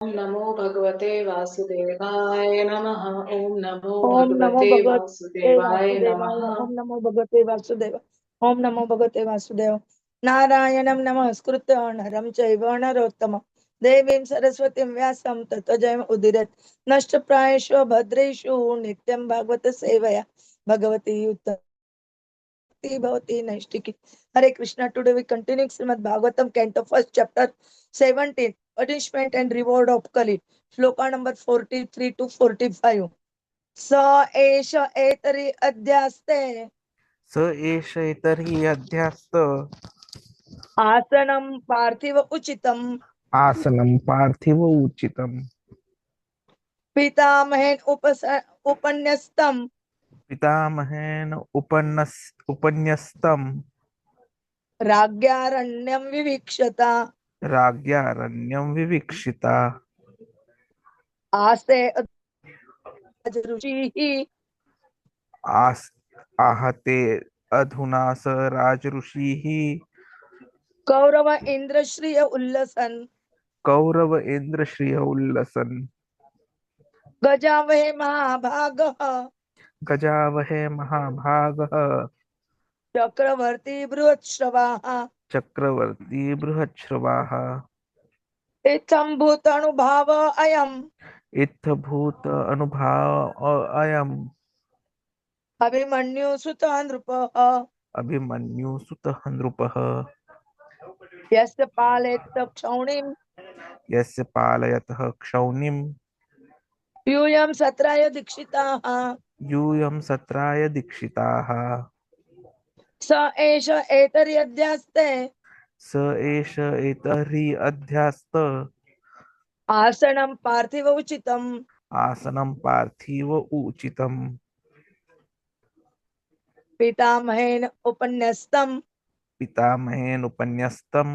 ओम नमो भगवते वासुदेवाय नमः। ओम नमो ओम नमो भगवते भगवते वासुदेवाय वासुदेवाय। नमः। ओम नमो भगवते वासुदेव। ओम नमो भगवते वासुदेव। नारायणं नमस्कृत्य नरं चैव नरोत्तमं देवीं सरस्वतीं व्यासं ततो जयम् उदीरत्। नष्टप्रायेषु भद्रेषु नित्यं भागवत सेवया भगवती उत्तमति भवति नैष्टिकी। हरे Krishna. Today we continue Srimad Bhagavatam, Canto First, Chapter 17, Punishment and Reward of Kali. Shloka number 43 to 45. स एष एतरि अध्यास्ते स एष तर्हि अध्यास्त आसनं पार्थिव उचितम् आसनं पार्थिव उचितम् पितामहेन उपन्यस्तम् पितामहेन उपन्यस्तं राज्ञारण्यं विवीक्षता राज्ञारण्यं विवीक्षिता आस्ते ऋषिः आहते अधुना स राजऋषिः कौरव इन्द्रश्रिय उल्लसन् कौरव इन्द्रश्रिय उल्लसन् गजावहे महाभागः गजावहे महाभागः चक्रवर्ती बृहत्श्रवाः चक्रवर्ती बृहच्छ्रवाः इत्थं भूतानुभाव अयम् इत्थभूत अनुभाव अयम् अभिमन्युसुतः नृपः अभिमन्युसुतः नृपः यस्य पालयत् क्षौणिम् यस्य पालयतः क्षौनिम् यूयं सत्राय दीक्षिताः यूयं सत्राय दीक्षिताः स एष एतर्यध्यास्ते स एष एतर्हि अध्यास्त आसनं पार्थिव उचितम् आसनं पार्थिव उचितम् पितामहेन उपन्यस्तम् पितामहेन उपन्यस्तं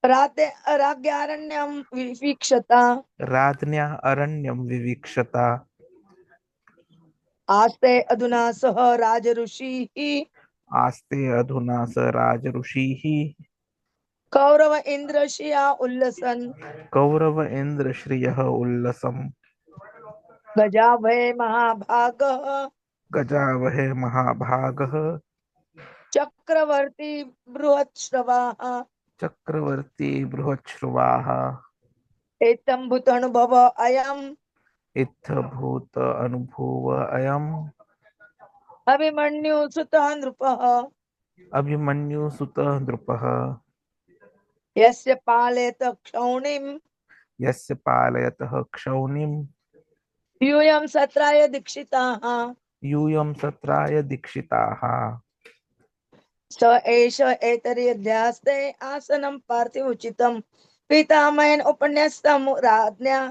राज्ञारण्यं विवीक्षता राज्ञा अरण्यं विवीक्षता आस्ते अधुना सह राजऋषिः आस्ते अधुना स राजऋषिः कौरव इन्द्रशिया उल्लसन् कौरव इन्द्रश्रियः उल्लसम् गजाभये महाभागः गजावहे महाभागः चक्रवर्ती बृहत्श्रवाः चक्रवर्ती बृहच्छ्रुवाः एतं भूतानुभव अयम् इत्थभूत अनुभूव अयम् अभिमन्युसुतः नृपः अभिमन्युसुतः नृपः यस्य पालयत क्षौणिम् यस्य पालयतः क्षौनिम् यूयं सत्राय दीक्षिताः यूयं सत्राय दीक्षिताः स एष एतर्यध्यास्ते आसनं पार्थिवोचितं पितामहेन उपन्यस्तं राज्ञा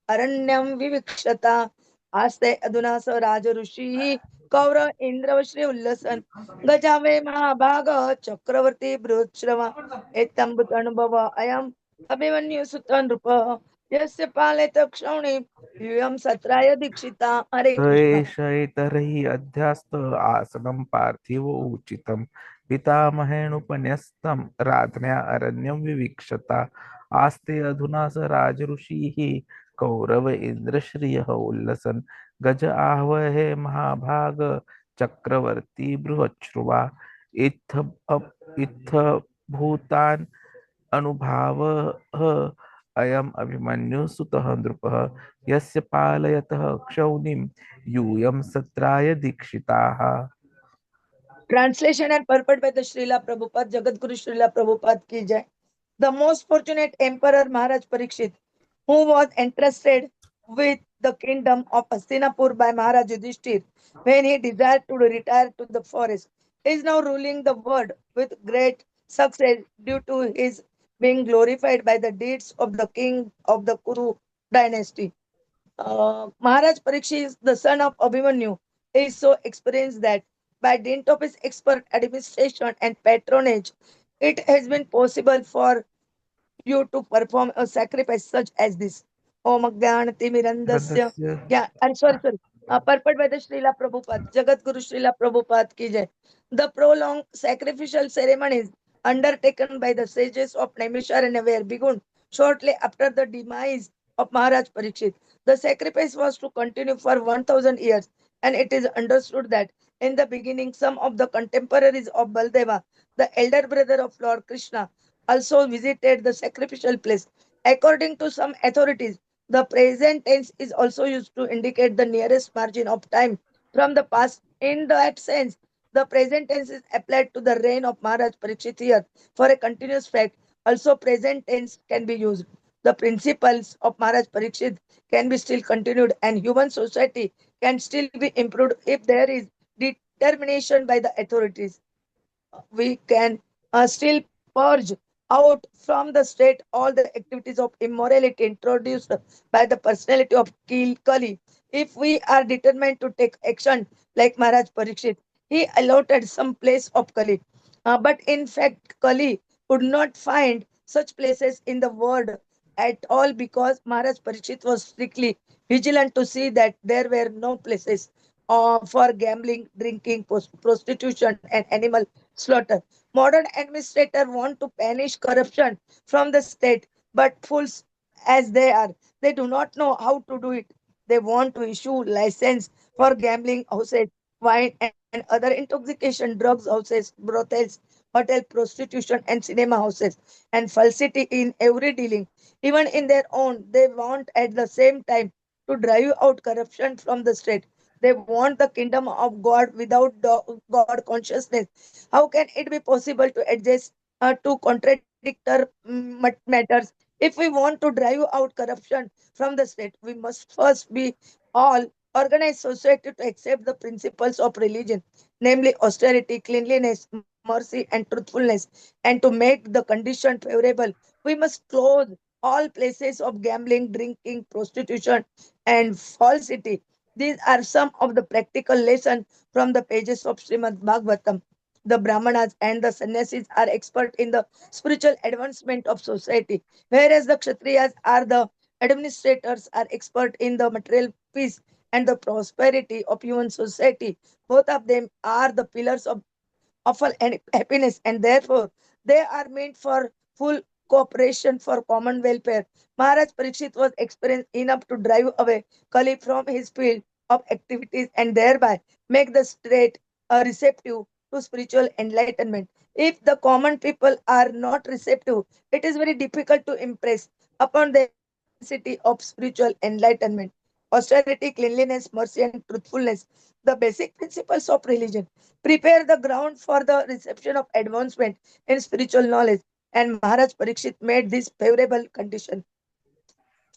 अरण्यं विवीक्षता आस्ते अधुना स राजऋषिः कौरव इन्द्रवश्री उल्लसन् गजावे महाभागः चक्रवर्ती बृहच्छ्रवा एतं भूतानुभव अयम् अभिमन्युसुतः नृपः यस्य पालयत क्षौणि यूयं सत्राय दीक्षिता। हरे स कृष्ण। एष एतर्हि अध्यास्त आसनं पार्थिव उचितं पितामहेणुपन्यस्तं राज्ञा अरण्यं विवीक्षता आस्ते अधुना स राजऋषिः कौरव इन्द्रश्रियः उल्लसन् गज आहवहे महाभाग चक्रवर्ती बृहच्छ्रुवा इत्थ भूतान् अनुभावः अयम् अभिमन्युसुतः नृपः यस्य पालयतः क्षौनिम् यूयं सत्राय दीक्षिताः। Translation and purport by the Srila Prabhupada, Jagat Guru Srila Prabhupada ki jai. The most fortunate Emperor Mahārāja Parīkṣit, who was entrusted with the kingdom of Hastināpura by Mahārāja Yudhiṣṭhira when he desired to retire to the forest, is now ruling the world with great success due to his being glorified by the deeds of the king of the Kuru dynasty. Maharaj Parīkṣit, the son of Abhimanyu, is so experienced that by dint of his expert administration and patronage, it has been possible for you to perform a sacrifice such as this. Om Agyanati Mirandasya. तदस्य Yeah, I'm sorry. Purport by the Srila Prabhupada, Jagat Guru Srila Prabhupada ki jai. The prolonged sacrificial ceremonies undertaken by the sages of Naimiṣāraṇya were begun shortly after the demise of Mahārāja Parīkṣit. The sacrifice was to continue for 1000 years, and it is understood that in the beginning, some of the contemporaries of Baladeva, the elder brother of Lord Kṛṣṇa, also visited the sacrificial place. According to some authorities, the present tense is also used to indicate the nearest margin of time from the past. In that sense, the present tense is applied to the reign of Mahārāja Parīkṣit here. For a continuous fact, also present tense can be used. The principles of Mahārāja Parīkṣit can be still continued, and human society can still be improved if there is determination by the authorities. We can still purge out from the state all the activities of immorality introduced by the personality of Kali. If we are determined to take action like Maharaj Parīkṣit, he allotted some place of Kali. But in fact, Kali could not find such places in the world at all because Maharaj Parīkṣit was strictly vigilant to see that there were no places for gambling, drinking, prostitution, and animal slaughter. Modern administrators want to banish corruption from the state, but fools as they do not know how to do it. They want to issue license for gambling houses, wine and other intoxication drugs houses, brothels, hotel prostitution, and cinema houses, and falsity in every dealing. Even in their own, they want at the same time to drive out corruption from the state. They want the kingdom of God without God consciousness. How can it be possible to adjust to contradictory matters? If we want to drive out corruption from the state, we must first be all organized society to accept the principles of religion, namely austerity, cleanliness, mercy, and truthfulness. And to make the condition favorable, we must close all places of gambling, drinking, prostitution, and falsity. These are some of the practical lessons from the pages of Srimad Bhagavatam. The Brahmanas and the Sannyasis are expert in the spiritual advancement of society, whereas the Kshatriyas are the administrators are expert in the material peace and the prosperity of human society. Both of them are the pillars of all happiness, and therefore they are meant for full cooperation for common welfare. Maharaj Parīkṣit was experienced enough to drive away Kali from his field of activities and thereby make the state receptive to spiritual enlightenment. If the common people are not receptive, it is very difficult to impress upon the intensity of spiritual enlightenment. Austerity, cleanliness, mercy, and truthfulness, the basic principles of religion, prepare the ground for the reception of advancement in spiritual knowledge. And Maharaj Parīkṣit made this favorable condition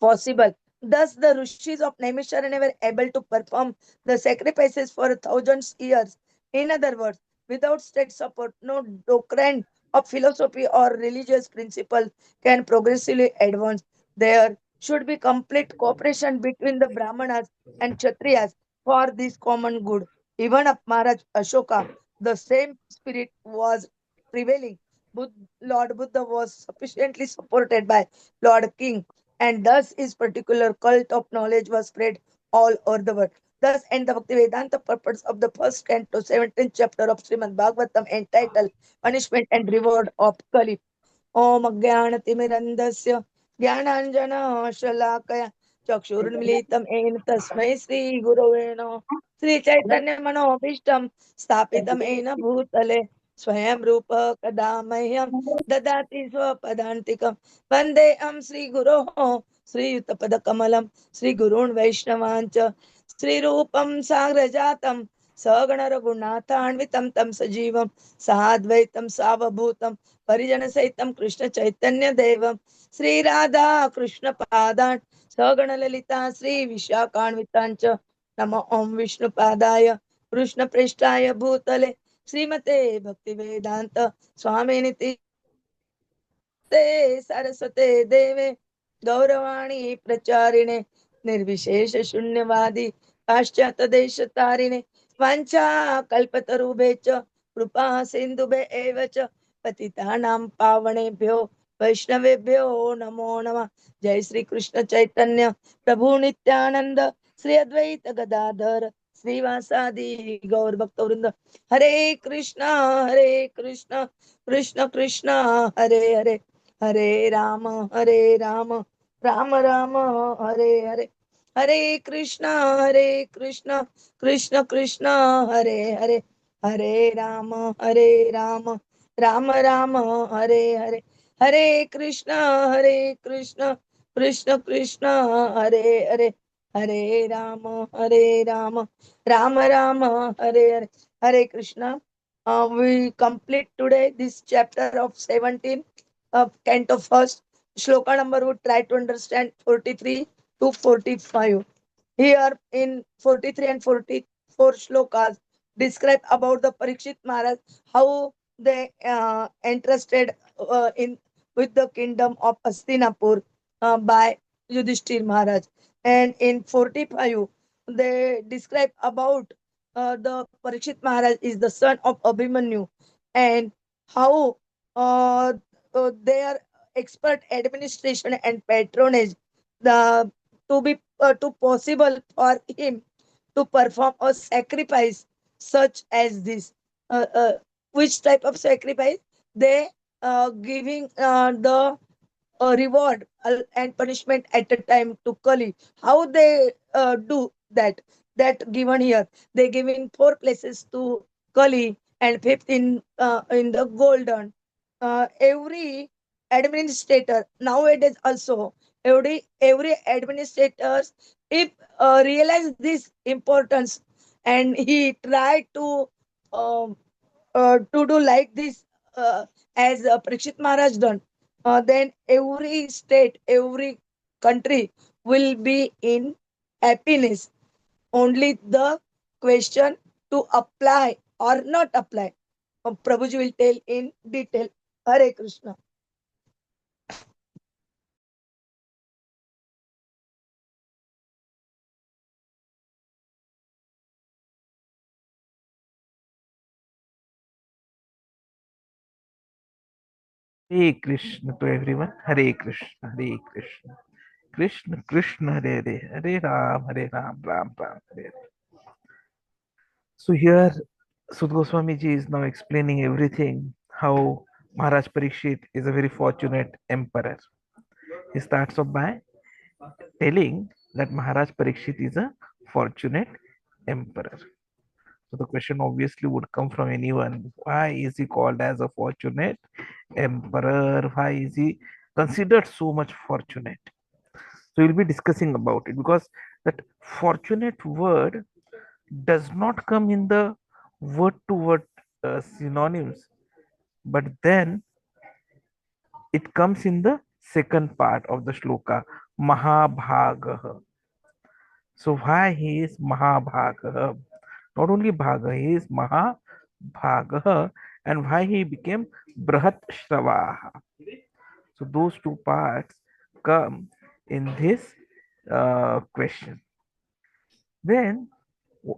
possible. Thus, the rishis of Naimiṣāraṇya were able to perform the sacrifices for thousands years. In other words, without state support, no doctrine of philosophy or religious principle can progressively advance. There should be complete cooperation between the Brahmanas and Kshatriyas for this common good. Even of Maharaj Ashoka, the same spirit was prevailing. Lord Buddha was sufficiently supported by Lord King, and thus his particular cult of knowledge was spread all over the world. Thus, and the Bhakti Vedanta purpose of the first 10 to 17th chapter of Srimad Bhagavatam entitled Punishment and Reward of Kali. Om Jnanatimirandasya Jnananjana चक्षुरुन्मीलितं येन तस्मै श्रीगुरवे नमः श्रीचैतन्यमनोभीष्टं स्थापितं येन भूतले स्वयं रूप कदा मह्यं ददाति स्वपदान्तिकं वन्देऽहं श्रीगुरोः श्रीयुतपदकमलं श्रीगुरून् वैष्णवान् च श्रीरूपं साग्रजातं सगणरघुनाथान्वितं तं सजीवं साद्वैतं सावभूतं परिजनसहितं कृष्ण चैतन्य देवं श्री राधा कृष्ण पादान् सगण ललिता श्री विशाखान्वितांच नमो ओम विष्णुपादाय कृष्ण प्रेष्ठाय भूतले श्रीमते भक्ति वेदांत स्वामिनिति सरस्वते देवे गौरवाणी प्रचारिणे निर्विशेष शून्यवादी पाश्चात्य देश तारिणे वाञ्छा कल्पतरुभे च कृपा सिन्धुभे एव च पतितानां पावनेभ्यो वैष्णवेभ्यो नमो नमः। जय श्री कृष्ण चैतन्य प्रभु नित्यानंद श्री अद्वैत गदाधर श्रीवासादि गौर भक्त वृंद। हरे Krishna Krishna Krishna Hare Hare Hare Rama, Hare Rama, Rama Rama, Hare Hare. Hare Krishna, Krishna Krishna, Hare Hare. Hare Rama, Rama Rama, Hare Hare. Hare Krishna, Krishna Krishna, Hare Hare. Hare Rama, Rama Rama, Hare Hare. Hare Krishna. We complete today this chapter of 17 of Canto first. Shloka number would try to understand 43 to 45. Here in 43 and 44 shlokas describe about the Parīkṣit Maharaj, how they entrusted in with the kingdom of Hastināpura by Yudhiṣṭhira Maharaj. And in 45, they describe about the Parīkṣit Maharaj is the son of Abhimanyu, and how their expert administration and patronage the to possible for him to perform a sacrifice such as this. Which type of sacrifice? They giving the reward and punishment at a time to Kali. How they do that? That given here, they giving 4 places to Kali and 5th in the golden. Every administrator nowadays also, every administrator, if realize this importance and he try um, to do like this as Parīkṣit Maharaj done, then every state, every country will be in happiness. Only the question to apply or not apply, Prabhuji will tell in detail. Hare Krishna. Hare Krishna to everyone. Hare Krishna, Hare Krishna. Krishna Krishna, Hare Hare. Hare Ram, Hare Ram, Ram Ram, Hare Hare. So here Sud Goswami ji is now explaining everything, how Maharaj Parīkṣit is a very fortunate emperor. He starts off by telling that Maharaj Parīkṣit is a fortunate emperor. So the question obviously would come from anyone, why is he called as a fortunate emperor? Why is he considered so much fortunate? So we'll be discussing about it, because that fortunate word does not come in the word to word synonyms, but then it comes in the second part of the shloka, Mahabhagah. So why he is Mahabhagah? Not only Bhaga, he is Mahabhagah, and why he became Brahat Shravaha. So those two parts come in this question. Then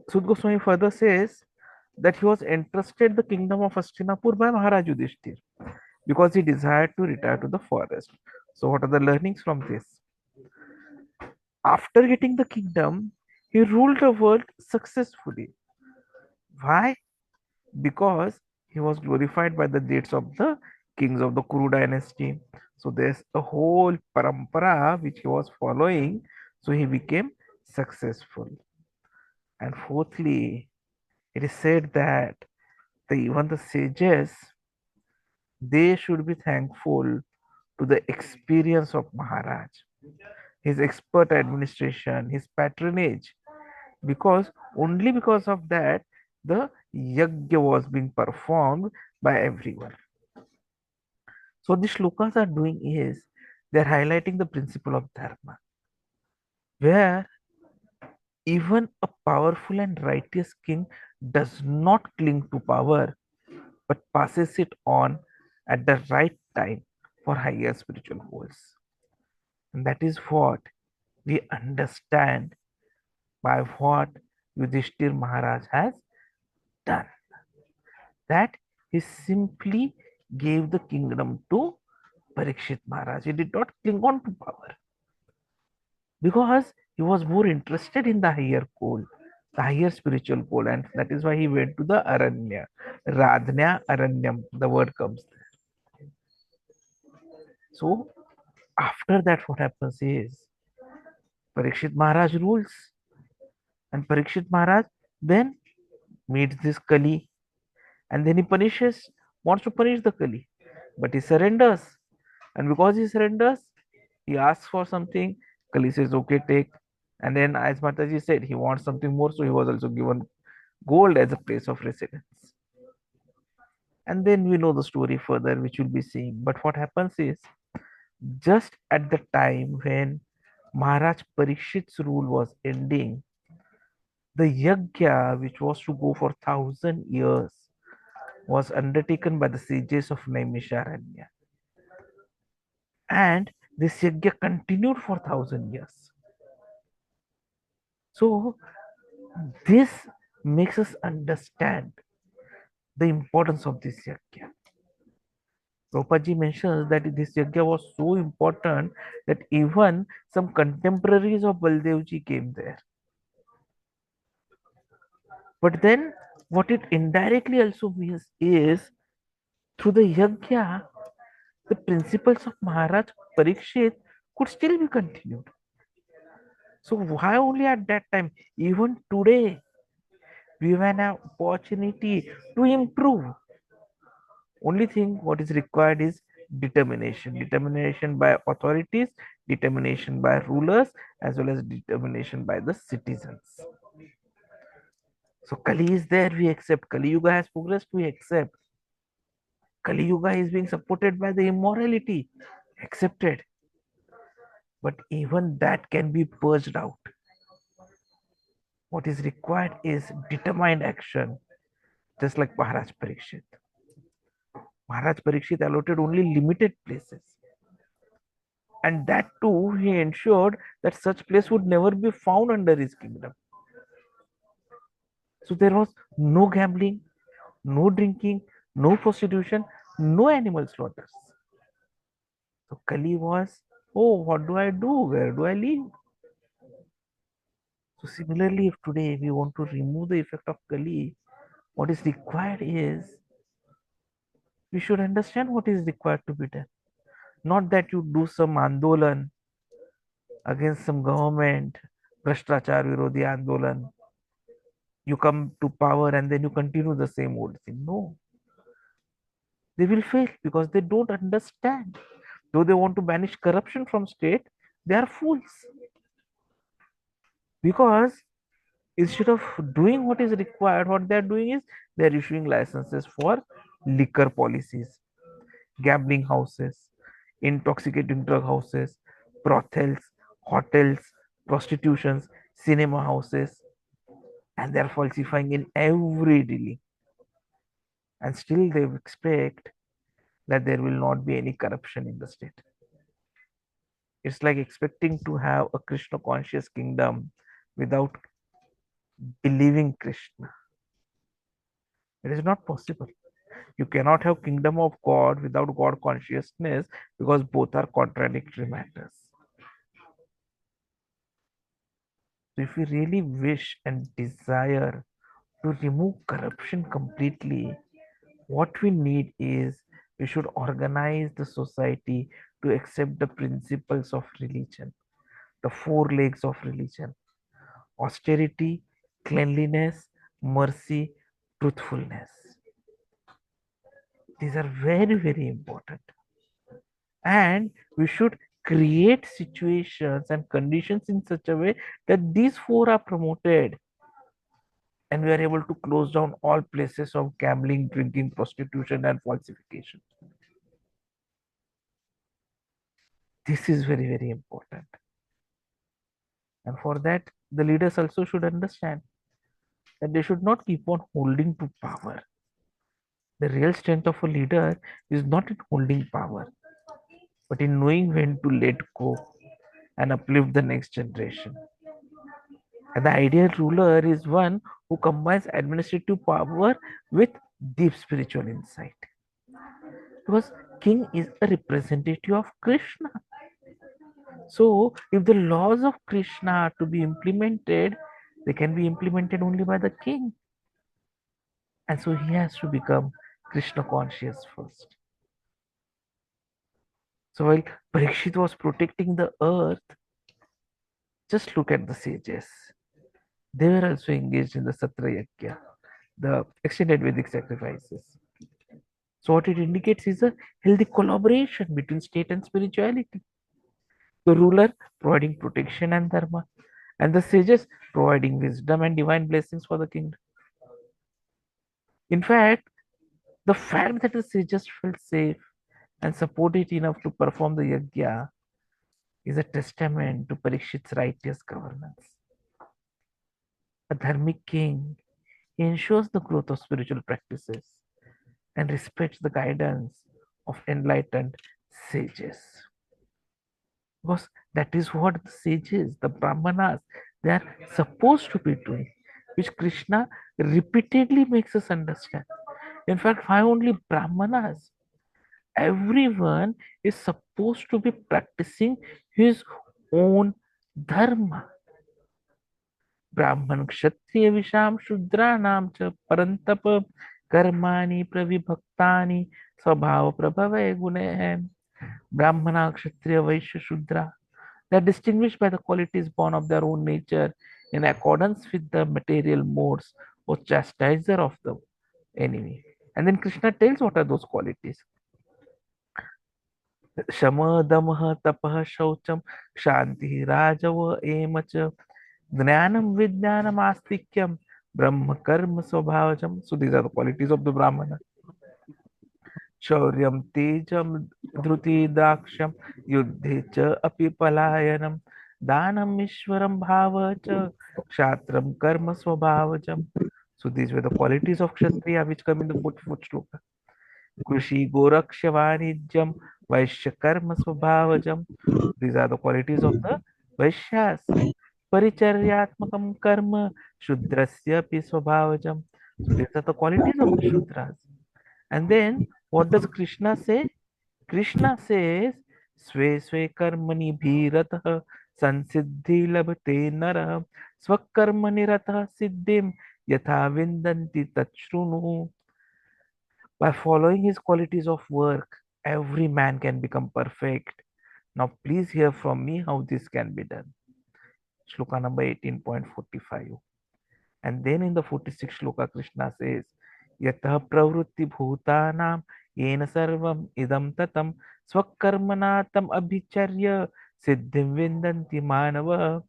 Sud Goswami further says that he was entrusted the kingdom of Hastināpura by Mahārāja Yudhiṣṭhira because he desired to retire to the forest. So what are the learnings from this? After getting the kingdom, he ruled the world successfully. Why? Because he was glorified by the deeds of the kings of the Kuru dynasty. So there's a whole parampara which he was following. So he became successful. And fourthly, it is said that even the sages, they should be thankful to the experience of Maharaj, his expert administration, his patronage, because only because of that the yajna was being performed by everyone. So what the shlokas are doing is they are highlighting the principle of dharma, where even a powerful and righteous king does not cling to power but passes it on at the right time for higher spiritual goals. And that is what we understand by what Yudhiṣṭhira Maharaj has done. That he simply gave the kingdom to Parīkṣit Maharaj. He did not cling on to power because he was more interested in the higher goal, the higher spiritual goal, and that is why he went to the Aranya. Radhnya Aranyam, the word comes there. So after that, what happens is Parikshit Maharaj rules, and Parikshit Maharaj then meets this Kali, and then he wants to punish the Kali, but he surrenders, and because he surrenders, he asks for something. Kali says, "Okay, take." And then, as Mataji said, he wants something more, so he was also given gold as a place of residence. And then we know the story further, which we'll be seeing. But what happens is, just at the time when Maharaj Parikshit's rule was ending, the yajna, which was to go for 1,000 years, was undertaken by the sages of Naimiṣāraṇya. And this yajna continued for 1,000 years. So this makes us understand the importance of this yajna. Prabhupada mentions that this yajna was so important that even some contemporaries of Baladeva came there. But then what it indirectly also means is through the yajna, the principles of Maharaj Parīkṣit could still be continued. So why only at that time? Even today, we have an opportunity to improve. Only thing what is required is determination. Determination by authorities, determination by rulers, as well as determination by the citizens. So Kali is there, we accept. Kali Yuga has progressed, we accept. Kali Yuga is being supported by the immorality, accepted. But even that can be purged out. What is required is determined action, just like Maharaj Parīkṣit. Maharaj Parīkṣit allotted only limited places. And that too, he ensured that such place would never be found under his kingdom. So there was no gambling, no drinking, no prostitution, no animal slaughters. So Kali was, oh, what do I do? Where do I live? So similarly, if today we want to remove the effect of Kali, what is required is we should understand what is required to be done. Not that you do some andolan against some government, Bhrashtachar Virodhi Andolan. You come to power and then you continue the same old thing. No. They will fail because they don't understand. Though they want to banish corruption from state, they are fools. Because instead of doing what is required, what they are doing is they are issuing licenses for liquor policies, gambling houses, intoxicating drug houses, brothels, hotels, prostitutions, cinema houses, and they are falsifying in every dealing. And still they expect that there will not be any corruption in the state. It's like expecting to have a Krishna conscious kingdom without believing Krishna. It is not possible. You cannot have kingdom of God without God consciousness because both are contradictory matters. So if we really wish and desire to remove corruption completely, what we need is we should organize the society to accept the principles of religion, the four legs of religion: austerity, cleanliness, mercy, truthfulness. These are very, very important. And we should create situations and conditions in such a way that these four are promoted and we are able to close down all places of gambling, drinking, prostitution, and falsification. This is very, very important. And for that, the leaders also should understand that they should not keep on holding to power. The real strength of a leader is not in holding power, but in knowing when to let go and uplift the next generation. And the ideal ruler is one who combines administrative power with deep spiritual insight. Because king is a representative of Krishna. So if the laws of Krishna are to be implemented, they can be implemented only by the king. And so he has to become Krishna conscious first. So while Parikshit was protecting the earth, just look at the sages. They were also engaged in the Satra Yajna, the extended Vedic sacrifices. So what it indicates is a healthy collaboration between state and spirituality. The ruler providing protection and dharma, and the sages providing wisdom and divine blessings for the kingdom. In fact, the fact that the sages felt safe and supported enough to perform the yajna is a testament to Parikshit's righteous governance. A dharmic king, he ensures the growth of spiritual practices and respects the guidance of enlightened sages. Because that is what the sages, the brahmanas, they are supposed to be doing, which Krishna repeatedly makes us understand. In fact, why only brahmanas? Everyone is supposed to be practicing his own dharma. Brahman, Kshatriya, Visham, Shudranam, cha Parantapa, Karmani, Pravibhaktani, Swabhava, Prabhave, Gunehem. Brahmana, Kshatriya, Vaishya, Shudra. They are distinguished by the qualities born of their own nature in accordance with the material modes or chastiser of the enemy. And then Krishna tells what are those qualities. Shama, Damaha, Tapaha, Shaucham, Shanti, Rajava, Emacha, Jnanam, Vijnanam, Astikyam, Brahma, Karma, Swabhavajam. So these are the qualities of the Brahmana. Shauryam, Tejam, Dhruti, Draksham, Yuddhe cha api palayanam, Danam, Ishwaram, Bhavacha, Kshatram, Karma, Swabhavajam. So these were the qualities of Kshatriya which come in the fourth shloka. Krishi, Goraksha, Vanijam, Vaishya, Karma, Swabhavajam. These are the qualities of the Vaishyas. Paricharyatmakam karma, Shudrasya pi swabhavajam. So these are the qualities of the Shudras. And then what does Krishna say? Krishna says, Sve Sve Karmani Bhiratah Sansiddhi Labhate Narah Swakarmani Ratah Siddhim Yatha Vindanti Tachrunu. By following his qualities of work, every man can become perfect. Now please hear from me how this can be done. Shloka number 18.45. And then in the 46th shloka, Krishna says, Yatah pravrutti bhutanam yena sarvam idam tatam swakarmanatam abhicharya siddhim vindanti manava.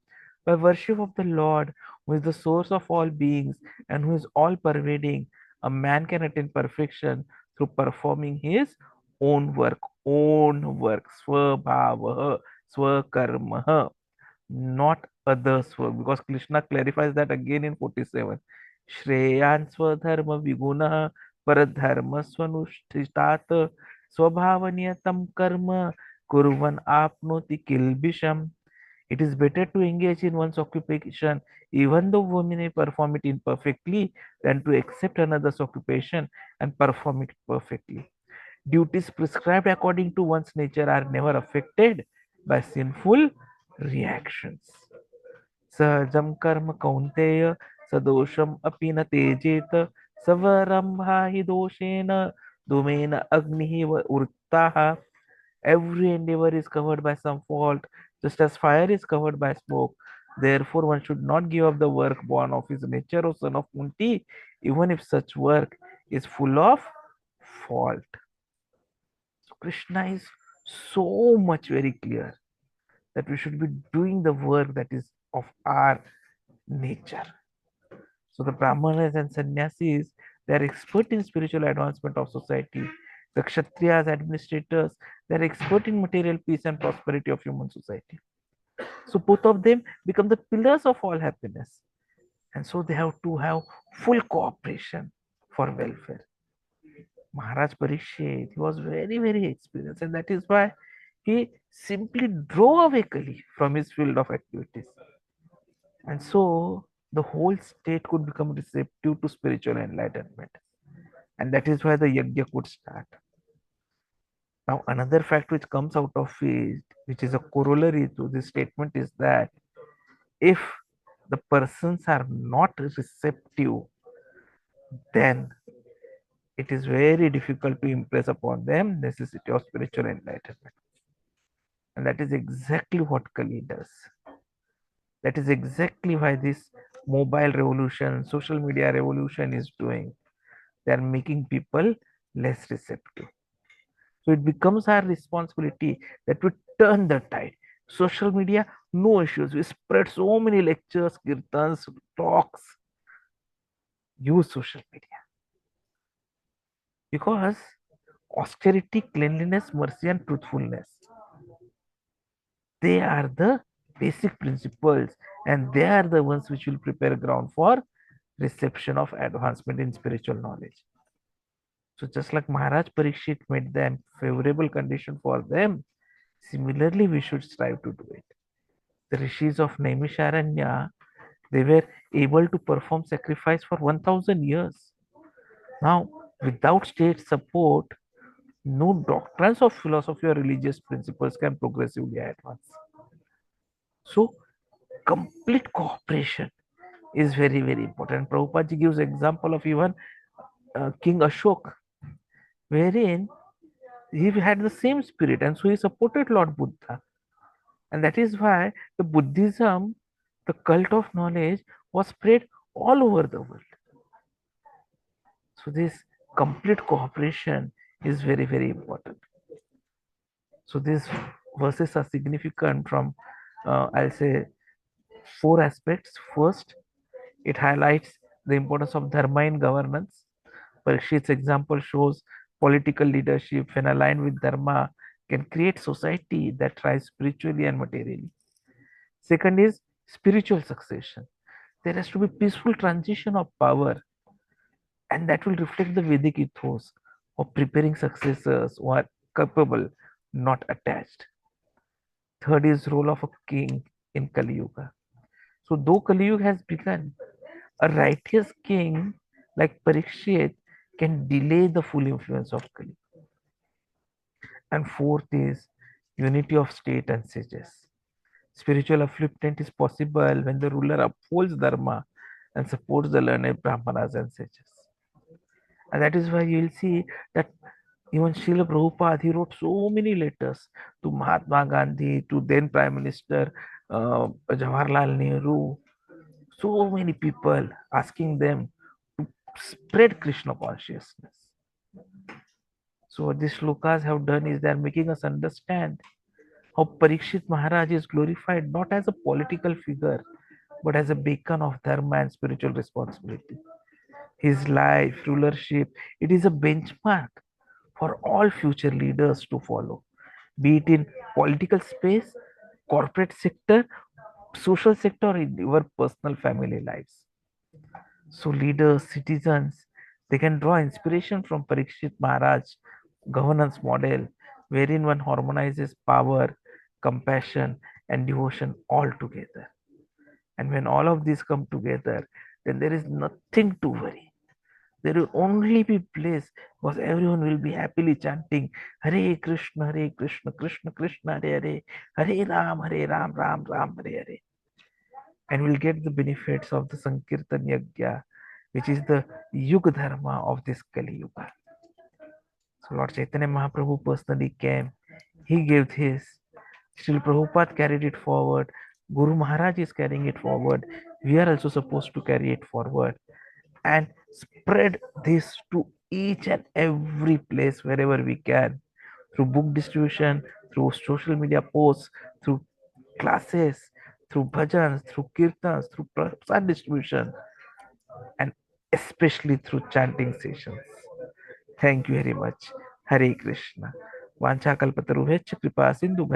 By worship of the Lord, who is the source of all beings and who is all pervading, a man can attain perfection through performing his own work, swabhava, swakarma, not others' work, because Krishna clarifies that again in 47. Shreyan swadharma viguna paradharma swanushtitat swabhavaniyatam karma kurvan apnoti kilbisham. It is better to engage in one's occupation, even though women may perform it imperfectly, than to accept another's occupation and perform it perfectly. Duties prescribed according to one's nature are never affected by sinful reactions. सहजं कर्म कौन्तेय सदोषम् अपि न तेजेत सवरम्भा हि दोषेण धूमेन अग्निः वृत्ताः. Every endeavor is covered by some fault, just as fire is covered by smoke. Therefore, one should not give up the work born of his nature, O son of Kunti, even if such work is full of fault. So Krishna is so much very clear that we should be doing the work that is of our nature. So the Brahmanas and Sannyasis, they are expert in spiritual advancement of society. The Kshatriyas, administrators, they are expert in material peace and prosperity of human society. So both of them become the pillars of all happiness. And so they have to have full cooperation for welfare. Mahārāja Parīkṣit, he was very, very experienced, and that is why he simply drove away Kali from his field of activities. And so the whole state could become receptive to spiritual enlightenment. And that is why the yajna could start. Now, another fact which comes out of it, which is a corollary to this statement, is that if the persons are not receptive, then it is very difficult to impress upon them necessity of spiritual enlightenment. And that is exactly what Kali does. That is exactly why this mobile revolution, social media revolution is doing. They are making people less receptive. So it becomes our responsibility that we turn the tide. Social media, no issues. We spread so many lectures, kirtans, talks. Use social media because austerity, cleanliness, mercy, and truthfulness, they are the basic principles, and they are the ones which will prepare ground for reception of advancement in spiritual knowledge. So just like Mahārāja Parīkṣit made them favorable condition for them, similarly we should strive to do it. The rishis of Naimiṣāraṇya, they were able to perform sacrifice for 1000 years. Now, without state support, no doctrines of philosophy or religious principles can progressively advance. So, complete cooperation is very, very important. Prabhupada gives example of even King Ashok, wherein he had the same spirit, and so he supported Lord Buddha. And that is why the Buddhism, the cult of knowledge, was spread all over the world. So this complete cooperation is very, very important. So these verses are significant from, I'll say, 4 aspects. First, it highlights the importance of dharma in governance. Parikshit's example shows political leadership, when aligned with dharma, can create society that thrives spiritually and materially. Second is spiritual succession. There has to be peaceful transition of power, and that will reflect the Vedic ethos of preparing successors who are capable, not attached. Third is role of a king in Kali Yuga. So though Kali Yuga has begun, a righteous king like Parikshit can delay the full influence of Kali. And fourth is unity of state and sages. Spiritual upliftment is possible when the ruler upholds dharma and supports the learned brahmanas and sages. And that is why you will see that even Srila Prabhupada, he wrote so many letters to Mahatma Gandhi, to then Prime Minister Jawaharlal Nehru, so many people asking them to spread Krishna consciousness. So what these shlokas have done is they are making us understand how Parikshit Maharaj is glorified not as a political figure, but as a beacon of dharma and spiritual responsibility. His life, rulership, it is a benchmark for all future leaders to follow, be it in political space, corporate sector, social sector, or in your personal family lives. So leaders, citizens, they can draw inspiration from Parikshit Maharaj governance model, wherein one harmonizes power, compassion, and devotion all together. And when all of these come together, then there is nothing to worry. There will only be bliss because everyone will be happily chanting Hare Krishna, Krishna Krishna, Hare Hare, Hare Ram, Ram Ram, Hare Hare. And we'll get the benefits of the Sankirtan Yajna, which is the Yuga Dharma of this Kali Yuga. So Lord Chaitanya Mahaprabhu personally came. He gave his. Still Prabhupada carried it forward. Guru Maharaj is carrying it forward. We are also supposed to carry it forward and spread this to each and every place wherever we can, through book distribution, through social media posts, through classes, through bhajans, through kirtans, through prasad distribution, and especially through chanting sessions. Thank you very much. Hare Krishna. Vancha kalpatarubhescha kripa sindhu